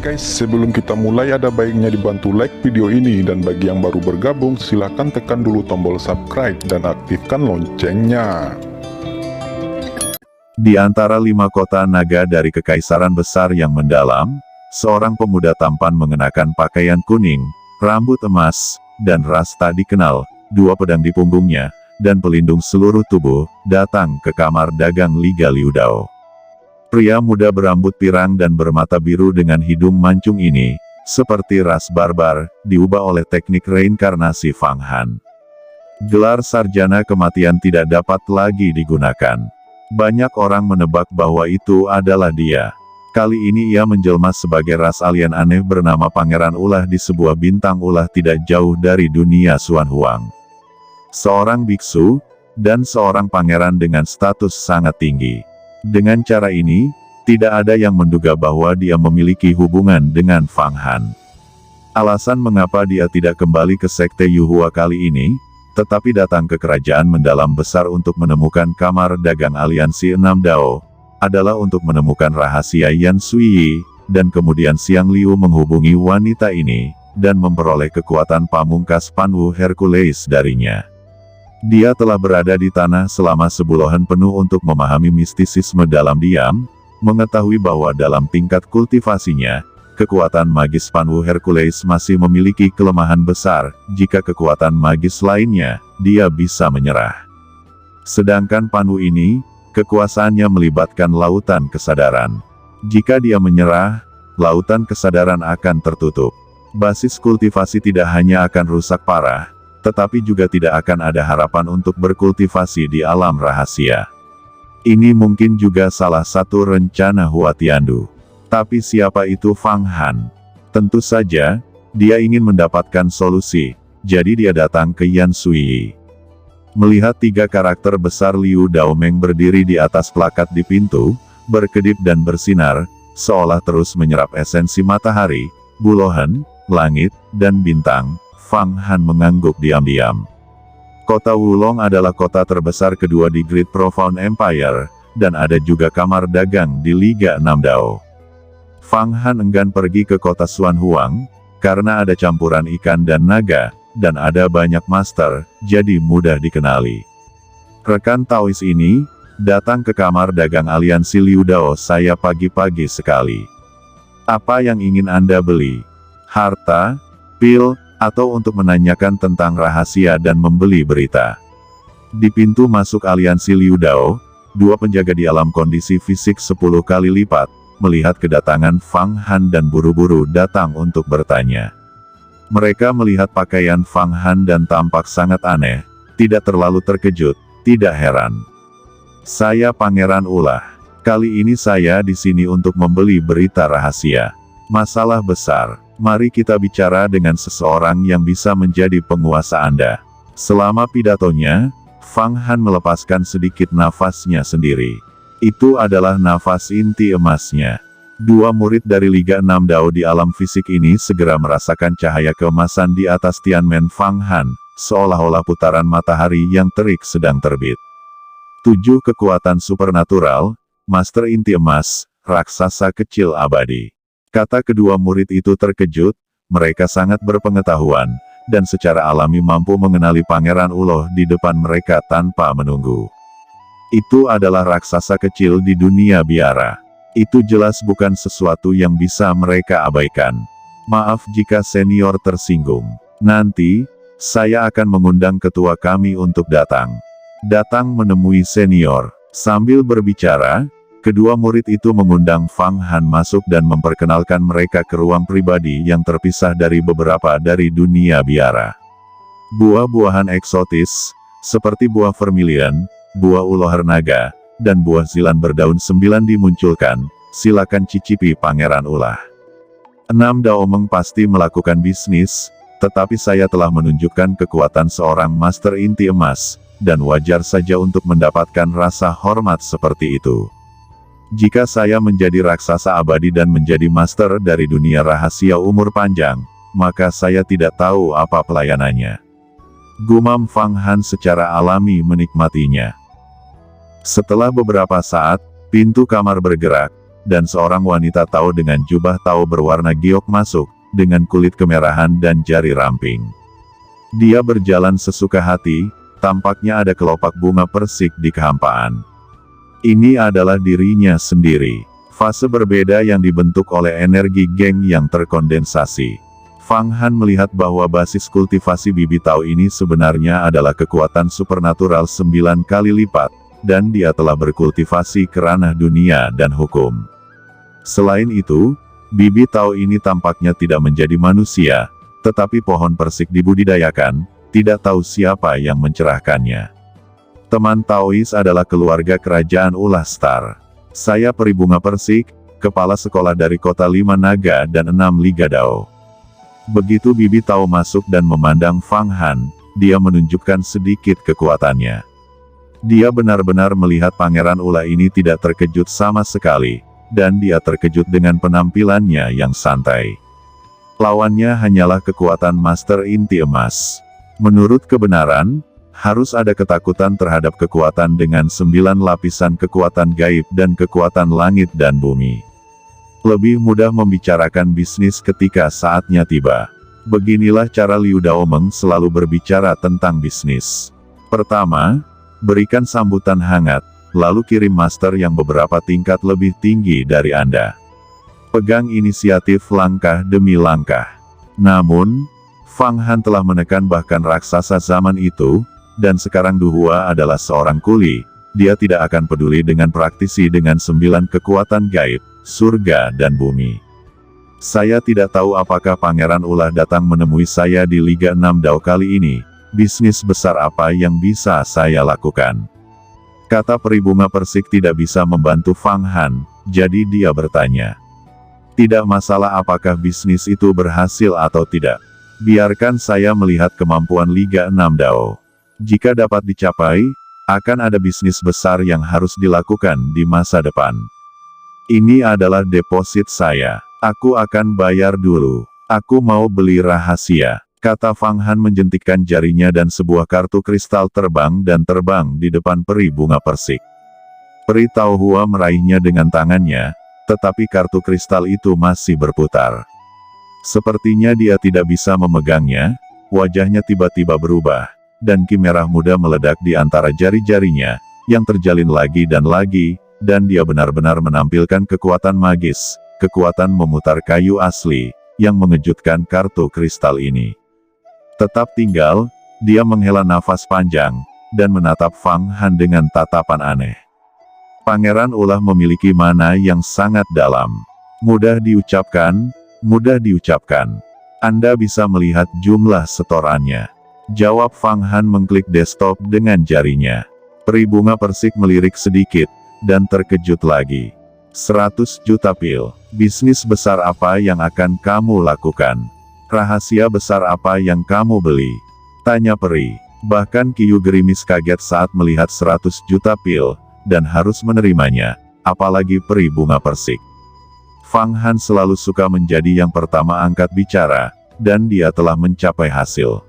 guys, sebelum kita mulai ada baiknya dibantu like video ini, dan bagi yang baru bergabung silahkan tekan dulu tombol subscribe dan aktifkan loncengnya. Di antara 5 kota naga dari Kekaisaran Besar yang mendalam, seorang pemuda tampan mengenakan pakaian kuning, rambut emas, dan ras tak dikenal, 2 pedang di punggungnya, dan pelindung seluruh tubuh, datang ke kamar dagang Liga Liu Dao. Pria muda berambut pirang dan bermata biru dengan hidung mancung ini, seperti ras barbar, diubah oleh teknik reinkarnasi Fang Han. Gelar sarjana kematian tidak dapat lagi digunakan. Banyak orang menebak bahwa itu adalah dia. Kali ini ia menjelma sebagai ras alien aneh bernama Pangeran Ulah di sebuah bintang ulah tidak jauh dari dunia Xuan Huang. Seorang biksu, dan seorang pangeran dengan status sangat tinggi. Dengan cara ini, tidak ada yang menduga bahwa dia memiliki hubungan dengan Fang Han. Alasan mengapa dia tidak kembali ke Sekte Yuhua kali ini, tetapi datang ke kerajaan mendalam besar untuk menemukan kamar dagang aliansi 6 Dao, adalah untuk menemukan rahasia Yan Sui, dan kemudian Xiang Liu menghubungi wanita ini, dan memperoleh kekuatan pamungkas Panwu Hercules darinya. Dia telah berada di tanah selama sebulan penuh untuk memahami mistisisme dalam diam, mengetahui bahwa dalam tingkat kultivasinya, kekuatan magis Panwu Hercules masih memiliki kelemahan besar, jika kekuatan magis lainnya, dia bisa menyerah. Sedangkan Panwu ini, kekuasaannya melibatkan lautan kesadaran. Jika dia menyerah, lautan kesadaran akan tertutup. Basis kultivasi tidak hanya akan rusak parah, tetapi juga tidak akan ada harapan untuk berkultivasi di alam rahasia. Ini mungkin juga salah satu rencana Hua Tiandu. Tapi siapa itu Fang Han? Tentu saja, dia ingin mendapatkan solusi, jadi dia datang ke Yan Sui. Melihat 3 karakter besar Liu Daomeng berdiri di atas plakat di pintu, berkedip dan bersinar, seolah terus menyerap esensi matahari, bulohan, langit, dan bintang, Fang Han mengangguk diam-diam. Kota Wulong adalah kota terbesar kedua di Great Profound Empire, dan ada juga kamar dagang di Liga 6 Dao. Fang Han enggan pergi ke kota Xuan Huang, karena ada campuran ikan dan naga, dan ada banyak master, jadi mudah dikenali. Rekan Taois ini, datang ke kamar dagang aliansi Liu Dao saya pagi-pagi sekali. Apa yang ingin Anda beli? Harta, pil, atau untuk menanyakan tentang rahasia dan membeli berita? Di pintu masuk aliansi Liu Dao, 2 penjaga di alam kondisi fisik 10 kali lipat, melihat kedatangan Fang Han dan buru-buru datang untuk bertanya. Mereka melihat pakaian Fang Han dan tampak sangat aneh, tidak terlalu terkejut, tidak heran. Saya Pangeran Ulah. Kali ini saya di sini untuk membeli berita rahasia. Masalah besar. Mari kita bicara dengan seseorang yang bisa menjadi penguasa Anda. Selama pidatonya, Fang Han melepaskan sedikit nafasnya sendiri. Itu adalah nafas inti emasnya. 2 murid dari Liga 6 Dao di alam fisik ini segera merasakan cahaya keemasan di atas Tianmen Fang Han, seolah-olah putaran matahari yang terik sedang terbit. 7 kekuatan supernatural, Master Inti Emas, raksasa kecil abadi. Kata kedua murid itu terkejut, mereka sangat berpengetahuan, dan secara alami mampu mengenali Pangeran Uloh di depan mereka tanpa menunggu. Itu adalah raksasa kecil di dunia biara. Itu jelas bukan sesuatu yang bisa mereka abaikan. Maaf jika senior tersinggung. Nanti, saya akan mengundang ketua kami untuk datang. Datang menemui senior. Sambil berbicara, kedua murid itu mengundang Fang Han masuk dan memperkenalkan mereka ke ruang pribadi yang terpisah dari beberapa dari dunia biara. Buah-buahan eksotis, seperti buah vermilion, buah ulohar naga, dan buah zilan berdaun 9 dimunculkan, silakan cicipi Pangeran Ulah. 6 Daomeng pasti melakukan bisnis, tetapi saya telah menunjukkan kekuatan seorang Master Inti Emas, dan wajar saja untuk mendapatkan rasa hormat seperti itu. Jika saya menjadi raksasa abadi dan menjadi master dari dunia rahasia umur panjang, maka saya tidak tahu apa pelayanannya. Gumam Fang Han secara alami menikmatinya. Setelah beberapa saat, pintu kamar bergerak, dan seorang wanita Tao dengan jubah Tao berwarna giok masuk, dengan kulit kemerahan dan jari ramping. Dia berjalan sesuka hati, tampaknya ada kelopak bunga persik di kehampaan. Ini adalah dirinya sendiri. Fase berbeda yang dibentuk oleh energi geng yang terkondensasi. Fang Han melihat bahwa basis kultivasi bibi Tao ini sebenarnya adalah kekuatan supernatural 9 kali lipat, dan dia telah berkultivasi ke ranah dunia dan hukum. Selain itu, bibi Tao ini tampaknya tidak menjadi manusia, tetapi pohon persik dibudidayakan, tidak tahu siapa yang mencerahkannya. Teman Taois adalah keluarga kerajaan Ulah Star. Saya peri bunga persik, kepala sekolah dari kota 5 naga dan 6 liga Dao. Begitu bibi Tao masuk dan memandang Fang Han, dia menunjukkan sedikit kekuatannya. Dia benar-benar melihat Pangeran Ulah ini tidak terkejut sama sekali, dan dia terkejut dengan penampilannya yang santai. Lawannya hanyalah kekuatan Master Inti Emas. Menurut kebenaran, harus ada ketakutan terhadap kekuatan dengan 9 lapisan kekuatan gaib dan kekuatan langit dan bumi. Lebih mudah membicarakan bisnis ketika saatnya tiba. Beginilah cara Liu Daomeng selalu berbicara tentang bisnis. Pertama, berikan sambutan hangat, lalu kirim master yang beberapa tingkat lebih tinggi dari Anda. Pegang inisiatif langkah demi langkah. Namun, Fang Han telah menekan bahkan raksasa zaman itu, dan sekarang Duhua adalah seorang kuli. Dia tidak akan peduli dengan praktisi dengan 9 kekuatan gaib, surga dan bumi. Saya tidak tahu apakah Pangeran Ulah datang menemui saya di Liga 6 Dao kali ini. Bisnis besar apa yang bisa saya lakukan? Kata peri bunga persik tidak bisa membantu Fang Han, jadi dia bertanya. Tidak masalah apakah bisnis itu berhasil atau tidak. Biarkan saya melihat kemampuan Liga 6 Dao. Jika dapat dicapai, akan ada bisnis besar yang harus dilakukan di masa depan. Ini adalah deposit saya. Aku akan bayar dulu. Aku mau beli rahasia. Kata Fang Han menjentikkan jarinya dan sebuah kartu kristal terbang di depan peri bunga persik. Peri Tao Hua meraihnya dengan tangannya, tetapi kartu kristal itu masih berputar. Sepertinya dia tidak bisa memegangnya, wajahnya tiba-tiba berubah, dan ki merah muda meledak di antara jari-jarinya, yang terjalin lagi, dan dia benar-benar menampilkan kekuatan magis, kekuatan memutar kayu asli, yang mengejutkan kartu kristal ini. Tetap tinggal, dia menghela nafas panjang, dan menatap Fang Han dengan tatapan aneh. Pangeran Ulah memiliki mana yang sangat dalam. Mudah diucapkan, mudah diucapkan. Anda bisa melihat jumlah setorannya. Jawab Fang Han mengklik desktop dengan jarinya. Peri bunga persik melirik sedikit, dan terkejut lagi. 100 juta pil. Bisnis besar apa yang akan kamu lakukan? Rahasia besar apa yang kamu beli? Tanya peri. Bahkan Kiyu gerimis kaget saat melihat 100 juta pil, dan harus menerimanya, apalagi peri bunga persik. Fang Han selalu suka menjadi yang pertama angkat bicara, dan dia telah mencapai hasil.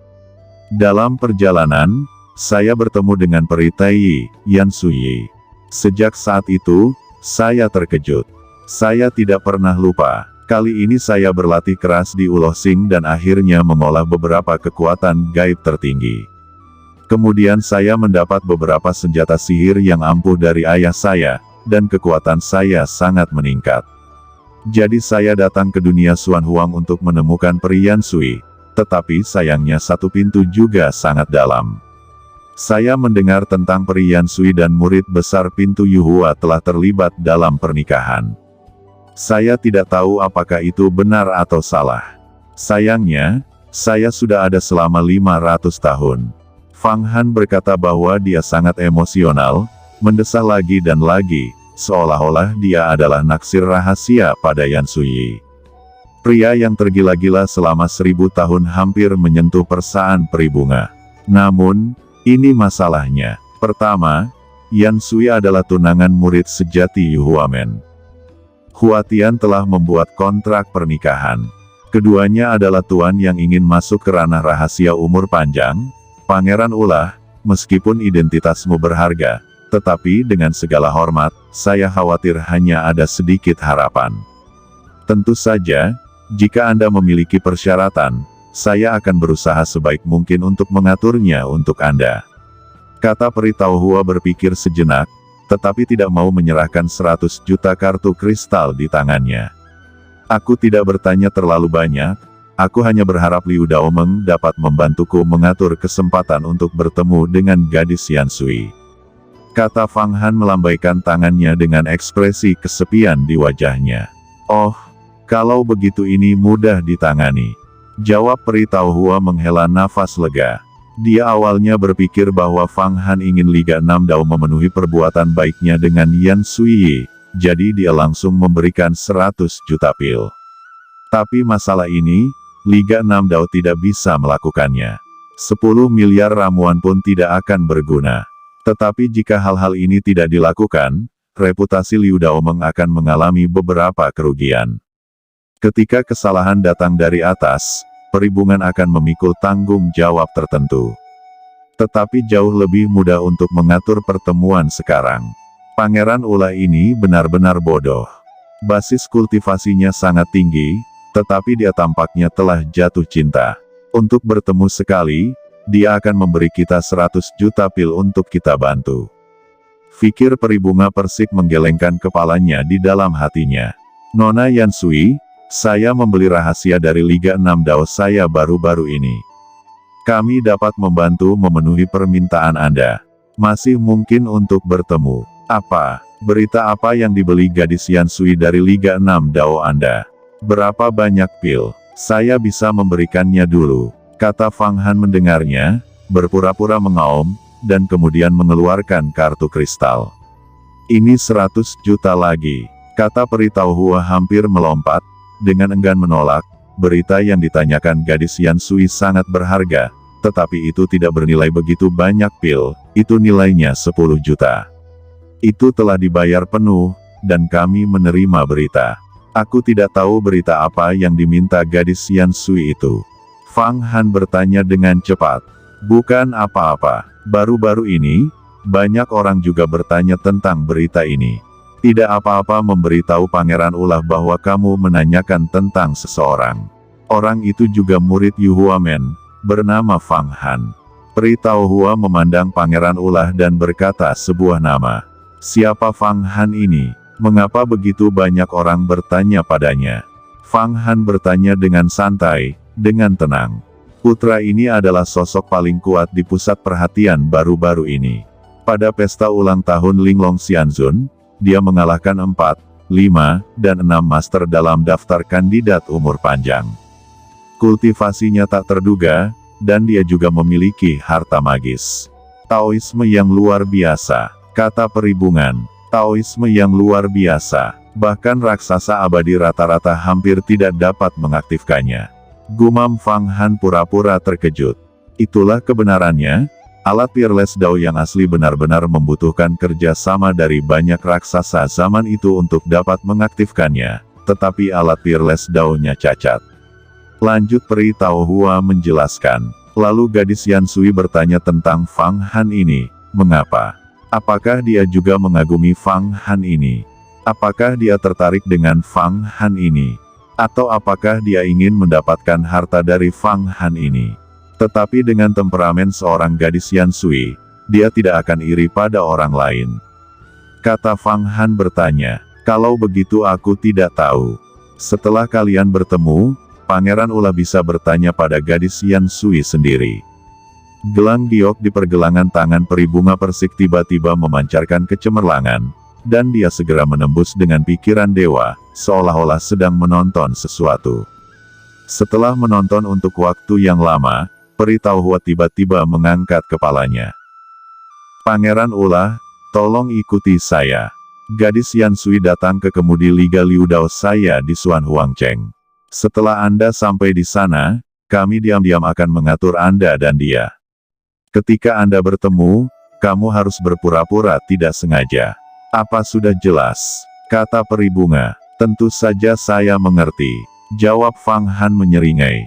Dalam perjalanan, saya bertemu dengan peri Tai, Yan Suyi. Sejak saat itu, saya terkejut. Saya tidak pernah lupa. Kali ini saya berlatih keras di Ulosing dan akhirnya mengolah beberapa kekuatan gaib tertinggi. Kemudian saya mendapat beberapa senjata sihir yang ampuh dari ayah saya, dan kekuatan saya sangat meningkat. Jadi saya datang ke dunia Xuan Huang untuk menemukan peri Yan Sui. Tetapi sayangnya satu pintu juga sangat dalam. Saya mendengar tentang peri Yan Sui dan murid besar pintu Yuhua telah terlibat dalam pernikahan. Saya tidak tahu apakah itu benar atau salah. Sayangnya, saya sudah ada selama 500 tahun. Fang Han berkata bahwa dia sangat emosional, mendesah lagi dan lagi, seolah-olah dia adalah naksir rahasia pada Yan Sui. Pria yang tergila-gila selama 1000 tahun hampir menyentuh persaan peri bunga. Namun, ini masalahnya. Pertama, Yan Sui adalah tunangan murid sejati Yuhuamen. Huatian telah membuat kontrak pernikahan. Keduanya adalah tuan yang ingin masuk ke ranah rahasia umur panjang. Pangeran Ulah, meskipun identitasmu berharga, Tetapi dengan segala hormat, saya khawatir hanya ada sedikit harapan. Tentu saja, jika Anda memiliki persyaratan, saya akan berusaha sebaik mungkin untuk mengaturnya untuk Anda. Kata peri Tauhua berpikir sejenak, tetapi tidak mau menyerahkan 100 juta kartu kristal di tangannya. Aku tidak bertanya terlalu banyak, aku hanya berharap Liu Daomeng dapat membantuku mengatur kesempatan untuk bertemu dengan gadis Yan Sui. Kata Fang Han melambaikan tangannya dengan ekspresi kesepian di wajahnya. Oh, kalau begitu ini mudah ditangani. Jawab peri Tauhua menghela nafas lega. Dia awalnya berpikir bahwa Fang Han ingin Liga 6 Dao memenuhi perbuatan baiknya dengan Yan Sui. Jadi dia langsung memberikan 100 juta pil. Tapi masalah ini, Liga 6 Dao tidak bisa melakukannya. 10 miliar ramuan pun tidak akan berguna. Tetapi jika hal-hal ini tidak dilakukan, reputasi Liu Daomeng akan mengalami beberapa kerugian. Ketika kesalahan datang dari atas, peribungan akan memikul tanggung jawab tertentu. Tetapi jauh lebih mudah untuk mengatur pertemuan sekarang. Pangeran Ula ini benar-benar bodoh. Basis kultivasinya sangat tinggi, tetapi dia tampaknya telah jatuh cinta. Untuk bertemu sekali, dia akan memberi kita 100 juta pil untuk kita bantu. Fikir peri bunga persik menggelengkan kepalanya di dalam hatinya. Nona Yan Sui, saya membeli rahasia dari Liga 6 Dao saya baru-baru ini. Kami dapat membantu memenuhi permintaan Anda. Masih mungkin untuk bertemu. Apa? Berita apa yang dibeli gadis Yan Sui dari Liga 6 Dao Anda? Berapa banyak pil? Saya bisa memberikannya dulu. Kata Fang Han mendengarnya, berpura-pura mengaum, dan kemudian mengeluarkan kartu kristal. Ini 100 juta lagi. Kata peri Tauhua hampir melompat, dengan enggan menolak. Berita yang ditanyakan gadis Yan Sui sangat berharga, tetapi itu tidak bernilai begitu banyak pil, itu nilainya 10 juta. Itu telah dibayar penuh, dan kami menerima berita. Aku tidak tahu berita apa yang diminta gadis Yan Sui itu. Fang Han bertanya dengan cepat. Bukan apa-apa. Baru-baru ini, banyak orang juga bertanya tentang berita ini. Tidak apa-apa memberitahu Pangeran Ulah bahwa kamu menanyakan tentang seseorang. Orang itu juga murid Yu Huamen, bernama Fang Han. Peri Tauhua memandang Pangeran Ulah dan berkata sebuah nama. Siapa Fang Han ini? Mengapa begitu banyak orang bertanya padanya? Fang Han bertanya dengan santai, dengan tenang. Putra ini adalah sosok paling kuat di pusat perhatian baru-baru ini. Pada pesta ulang tahun Linglong Xianzun, dia mengalahkan 4, 5, dan 6 master dalam daftar kandidat umur panjang. Kultivasinya tak terduga, dan dia juga memiliki harta magis. Taoisme yang luar biasa. Kata peribungan, Taoisme yang luar biasa, bahkan raksasa abadi rata-rata hampir tidak dapat mengaktifkannya. Gumam Fang Han pura-pura terkejut. Itulah kebenarannya, alat Peerless Dao yang asli benar-benar membutuhkan kerja sama dari banyak raksasa zaman itu untuk dapat mengaktifkannya, tetapi alat Peerless Dao-nya cacat. Lanjut peri Tauhua menjelaskan. Lalu gadis Yan Sui bertanya tentang Fang Han ini, mengapa? Apakah dia juga mengagumi Fang Han ini? Apakah dia tertarik dengan Fang Han ini? Atau apakah dia ingin mendapatkan harta dari Fang Han ini? Tetapi dengan temperamen seorang gadis Yan Sui, dia tidak akan iri pada orang lain. Kata Fang Han bertanya, kalau begitu aku tidak tahu. Setelah kalian bertemu, Pangeran Ulah bisa bertanya pada gadis Yan Sui sendiri. Gelang giok di pergelangan tangan peri bunga persik tiba-tiba memancarkan kecemerlangan, dan dia segera menembus dengan pikiran dewa, seolah-olah sedang menonton sesuatu. Setelah menonton untuk waktu yang lama, peri Tauhua tiba-tiba mengangkat kepalanya. Pangeran Ulah, tolong ikuti saya. Gadis Yan Sui datang ke kemudi Liga Liu Dao saya di Suan Huangcheng. Setelah Anda sampai di sana, kami diam-diam akan mengatur Anda dan dia. Ketika Anda bertemu, kamu harus berpura-pura tidak sengaja. Apa sudah jelas? Kata peri bunga. Tentu saja saya mengerti. Jawab Fang Han menyeringai.